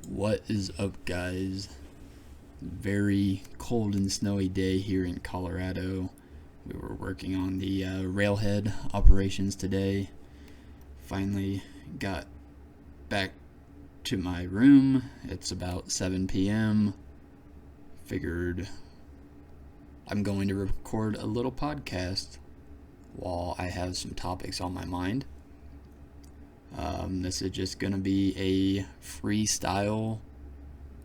What is up, guys? Very cold and snowy day here in Colorado. We were working on the railhead operations today. Finally got back to my room. It's about 7 p.m. Figured I'm going to record a little podcast while I have some topics on my mind. This is just going to be a freestyle,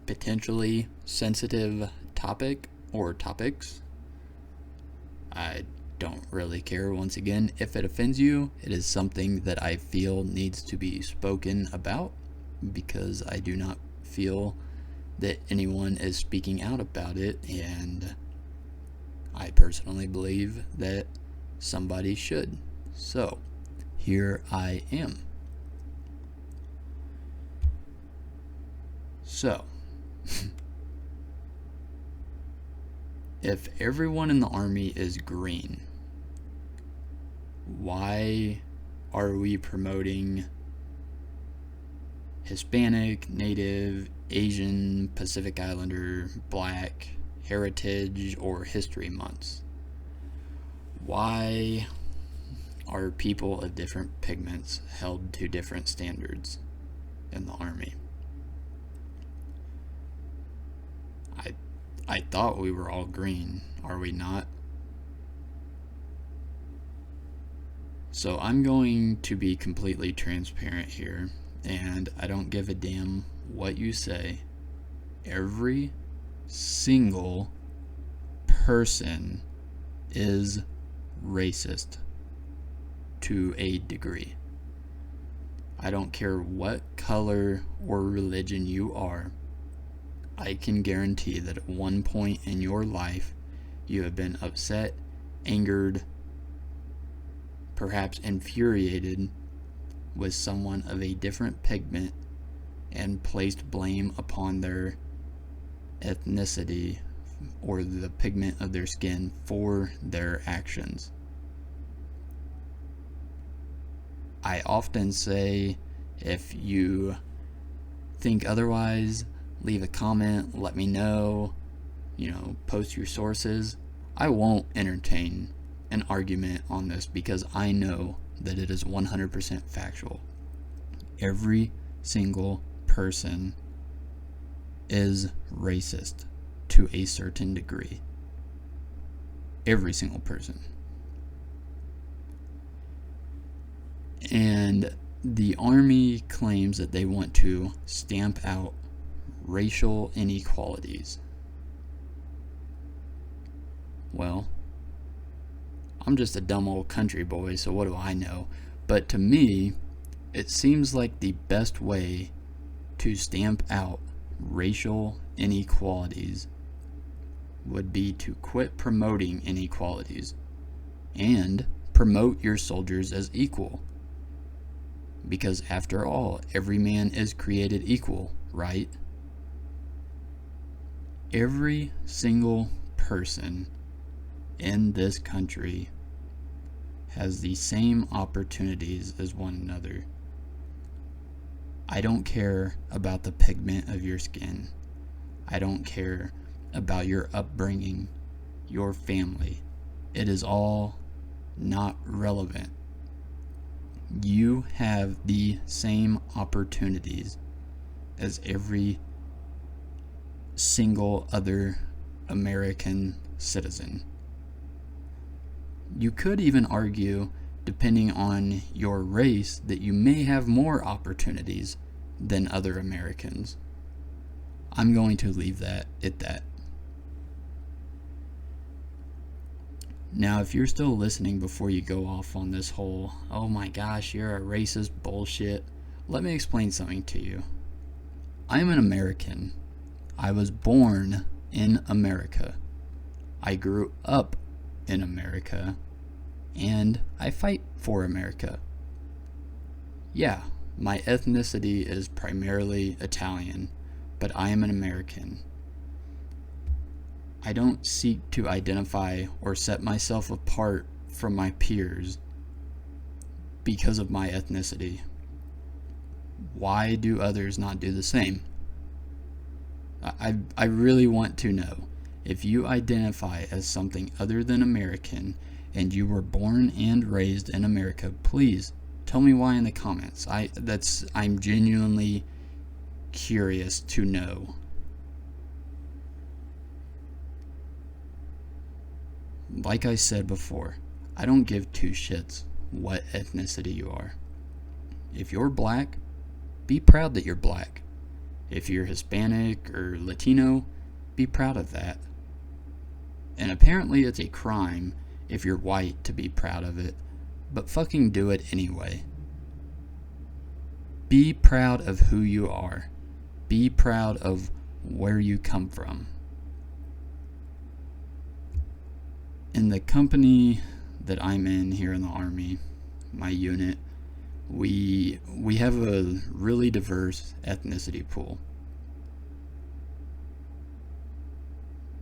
potentially sensitive topic or topics. I don't really care, once again, if it offends you. It is something that I feel needs to be spoken about because I do not feel that anyone is speaking out about it, and I personally believe that somebody should. So, here I am. So, if everyone in the army is green, why are we promoting Hispanic, Native, Asian, Pacific Islander, Black, Heritage, or History months? Why are people of different pigments held to different standards in the army? I thought we were all green, are we not? So I'm going to be completely transparent here, and I don't give a damn what you say. Every single person is racist to a degree. I don't care what color or religion you are. I can guarantee that at one point in your life, you have been upset, angered, perhaps infuriated with someone of a different pigment and placed blame upon their ethnicity or the pigment of their skin for their actions. I often say, if you think otherwise, leave a comment, let me know, post your sources. I won't entertain an argument on this because I know that it is 100% factual. Every single person is racist to a certain degree. Every single person. And the Army claims that they want to stamp out racial inequalities. Well, I'm just a dumb old country boy, so what do I know? But to me, it seems like the best way to stamp out racial inequalities would be to quit promoting inequalities and promote your soldiers as equal. Because after all, every man is created equal, right? Every single person in this country has the same opportunities as one another. I don't care about the pigment of your skin. I don't care about your upbringing, your family. It is all not relevant. You have the same opportunities as every single other American citizen. You could even argue, depending on your race, that you may have more opportunities than other Americans. I'm going to leave that at that. Now, if you're still listening before you go off on this whole, oh my gosh, you're a racist bullshit, let me explain something to you. I'm an American. I was born in America. I grew up in America, and I fight for America. Yeah, my ethnicity is primarily Italian, but I am an American. I don't seek to identify or set myself apart from my peers because of my ethnicity. Why do others not do the same? I really want to know, if you identify as something other than American and you were born and raised in America, please tell me why in the comments. I'm genuinely curious to know. Like I said before, I don't give two shits what ethnicity you are. If you're black, be proud that you're black. If you're Hispanic or Latino, be proud of that. And apparently it's a crime if you're white to be proud of it, but fucking do it anyway. Be proud of who you are. Be proud of where you come from. In the company that I'm in here in the Army, my unit, we have a really diverse ethnicity pool.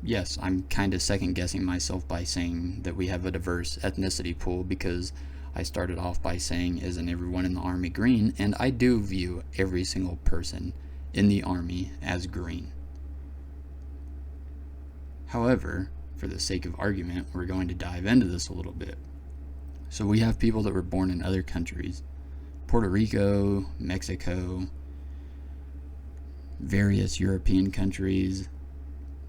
Yes, I'm kind of second guessing myself by saying that we have a diverse ethnicity pool, because I started off by saying, isn't everyone in the Army green? And I do view every single person in the Army as green. However, for the sake of argument, we're going to dive into this a little bit. So we have people that were born in other countries: Puerto Rico, Mexico, various European countries,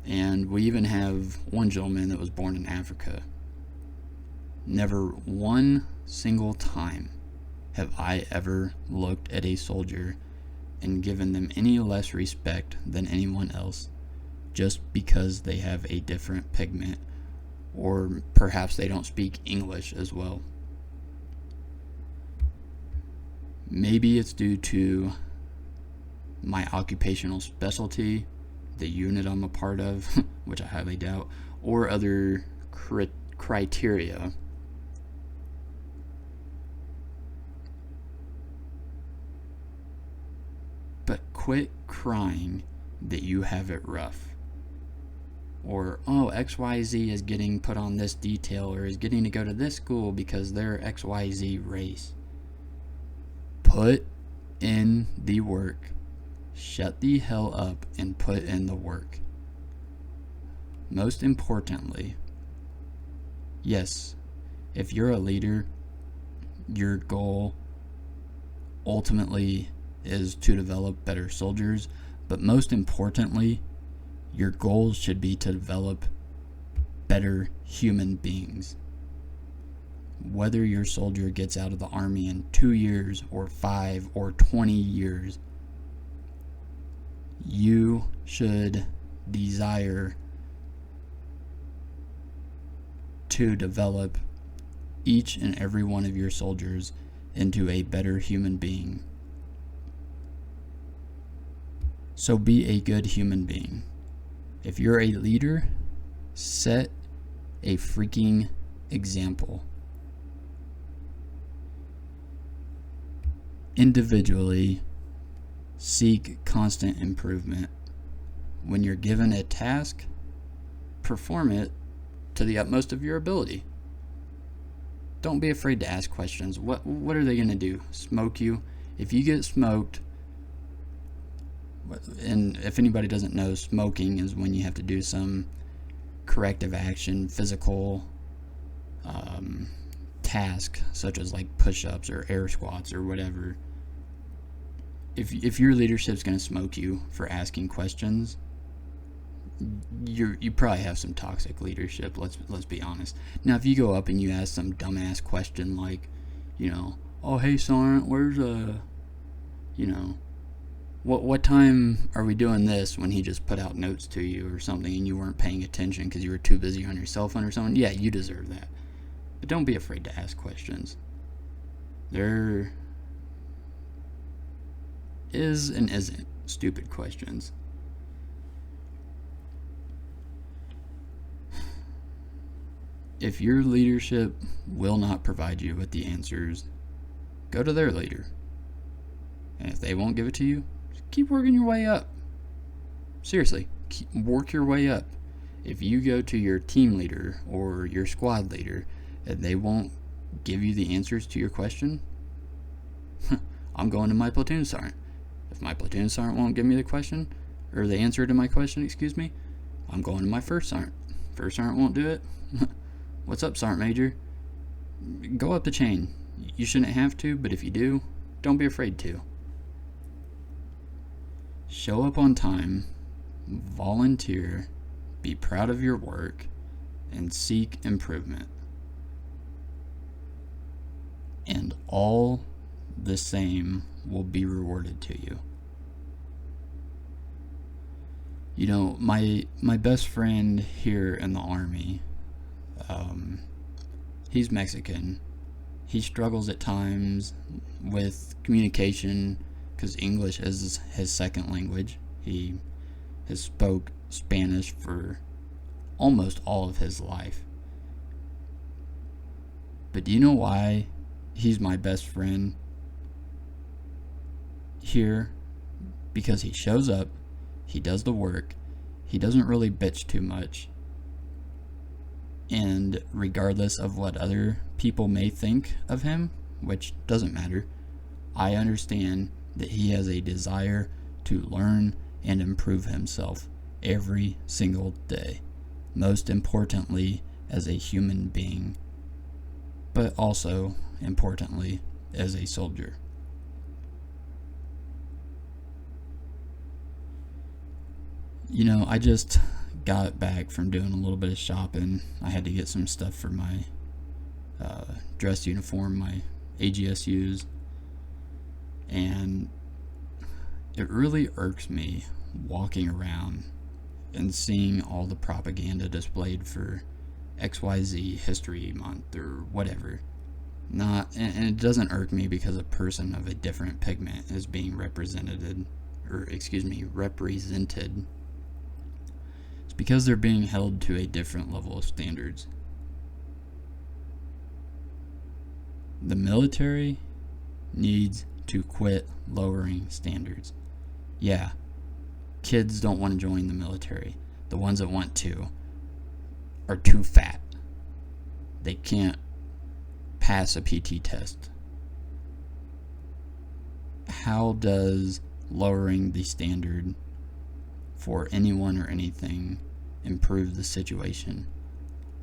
and we even have one gentleman that was born in Africa. Never one single time have I ever looked at a soldier and given them any less respect than anyone else just because they have a different pigment, or perhaps they don't speak English as well. Maybe it's due to my occupational specialty, the unit I'm a part of, which I highly doubt, or other criteria. But quit crying that you have it rough. Or, oh, XYZ is getting put on this detail, or is getting to go to this school because they're XYZ race. Put in the work. Shut the hell up and put in the work. Most importantly, yes, if you're a leader, your goal ultimately is to develop better soldiers, but most importantly, your goals should be to develop better human beings. Whether your soldier gets out of the Army in 2 years or 5 or 20 years, you should desire to develop each and every one of your soldiers into a better human being. So be a good human being. If you're a leader, set a freaking example. Individually, seek constant improvement. When you're given a task, perform it to the utmost of your ability. Don't be afraid to ask questions. What are they going to do? Smoke you? If you get smoked, and if anybody doesn't know, smoking is when you have to do some corrective action, physical task, such as like push-ups or air squats or whatever. If your leadership's going to smoke you for asking questions, you probably have some toxic leadership. Let's be honest. Now, if you go up and you ask some dumbass question like, oh hey Sergeant, where's what time are we doing this, when he just put out notes to you or something and you weren't paying attention because you were too busy on your cell phone or something, yeah, you deserve that. But don't be afraid to ask questions. There is and isn't stupid questions. If your leadership will not provide you with the answers, go to their leader. And if they won't give it to you, keep working your way up. Seriously, work your way up. If you go to your team leader or your squad leader and they won't give you the answers to your question, I'm going to my platoon sergeant. If my platoon sergeant won't give me the question, or the answer to my question, excuse me, I'm going to my first sergeant. First sergeant won't do it. What's up, Sergeant Major? Go up the chain. You shouldn't have to, but if you do, don't be afraid to. Show up on time, volunteer, be proud of your work, and seek improvement. And all the same will be rewarded to you. You know, my best friend here in the Army, he's Mexican. He struggles at times with communication because English is his second language. He has spoke Spanish for almost all of his life. But do you know why he's my best friend here? Because he shows up, he does the work, he doesn't really bitch too much, and regardless of what other people may think of him, which doesn't matter, I understand that he has a desire to learn and improve himself every single day, most importantly as a human being, but also importantly as a soldier. You know, I just got back from doing a little bit of shopping. I had to get some stuff for my dress uniform, my AGSUs, and it really irks me walking around and seeing all the propaganda displayed for XYZ History Month or whatever. And it doesn't irk me because a person of a different pigment is being represented. It's because they're being held to a different level of standards. The military needs to quit lowering standards. Yeah, kids don't want to join the military. The ones that want to are too fat. They can't pass a PT test. How does lowering the standard for anyone or anything improve the situation?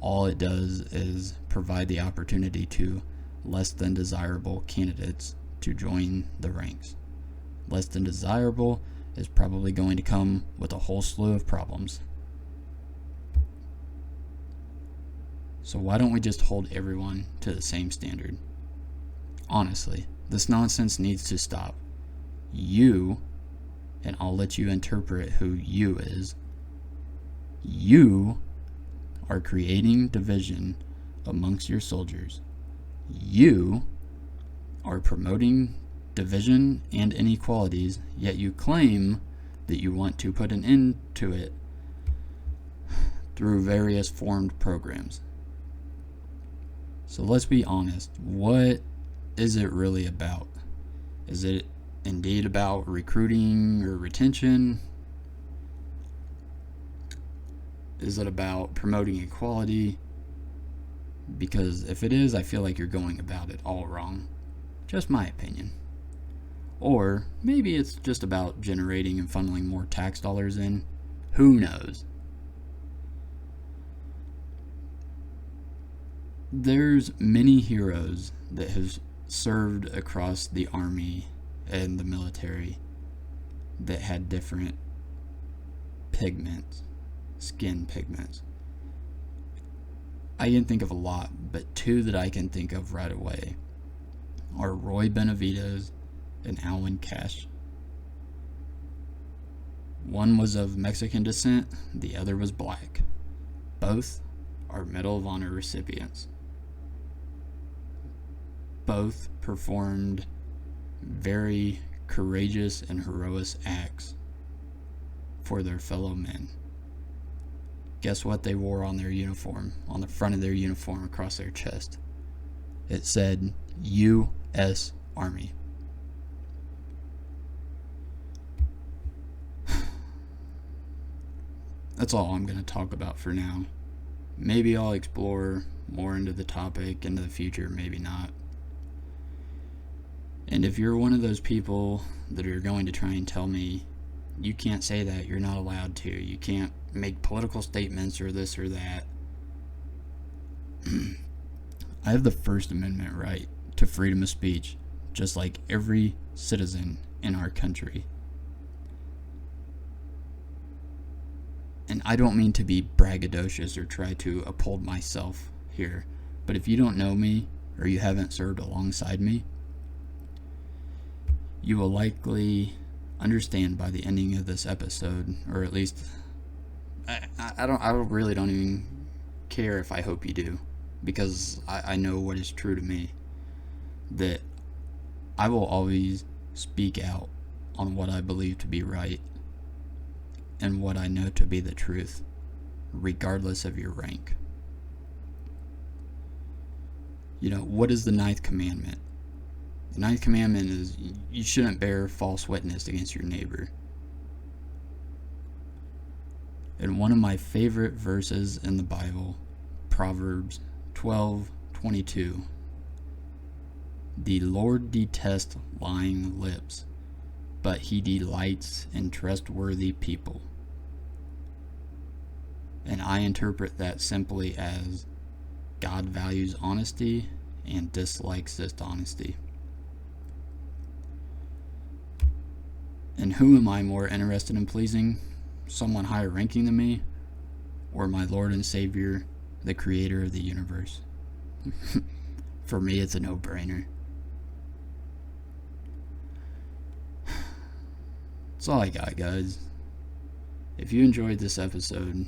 All it does is provide the opportunity to less than desirable candidates to join the ranks. Less than desirable is probably going to come with a whole slew of problems. So why don't we just hold everyone to the same standard? Honestly, this nonsense needs to stop. You, and I'll let you interpret who you is, you are creating division amongst your soldiers. You are promoting division and inequalities, yet you claim that you want to put an end to it through various formed programs. So let's be honest, what is it really about? Is it indeed about recruiting or retention? Is it about promoting equality? Because if it is, I feel like you're going about it all wrong. Just my opinion. Or maybe it's just about generating and funneling more tax dollars in. Who knows? There's many heroes that have served across the army and the military that had different pigments, skin pigments. I can think of a lot, but two that I can think of right away are Roy Benavidez and Alwyn Cash. One was of Mexican descent, the other was black. Both are Medal of Honor recipients. Both performed very courageous and heroic acts for their fellow men. Guess what they wore on their uniform, on the front of their uniform across their chest? It said U.S. Army. That's all I'm going to talk about for now. Maybe I'll explore more into the topic into the future, maybe not. And if you're one of those people that are going to try and tell me you can't say that. You're not allowed to. You can't make political statements or this or that. I have the First Amendment right to freedom of speech, just like every citizen in our country. And I don't mean to be braggadocious or try to uphold myself here, but if you don't know me or you haven't served alongside me, you will likely understand by the ending of this episode, or at least I really don't even care if I hope you do, because I know what is true to me, that I will always speak out on what I believe to be right and what I know to be the truth, regardless of your rank. You know, what is the ninth commandment? The ninth commandment is you shouldn't bear false witness against your neighbor. And one of my favorite verses in the Bible, Proverbs 12:22, the Lord detests lying lips, but he delights in trustworthy people. And I interpret that simply as God values honesty and dislikes dishonesty. And who am I more interested in pleasing? Someone higher ranking than me, or my Lord and Savior, the creator of the universe? For me, it's a no-brainer. That's all I got, guys. If you enjoyed this episode,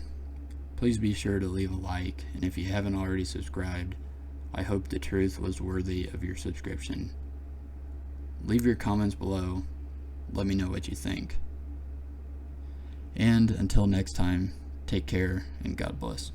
please be sure to leave a like, and if you haven't already subscribed, I hope the truth was worthy of your subscription. Leave your comments below. Let me know what you think. And until next time, take care and God bless.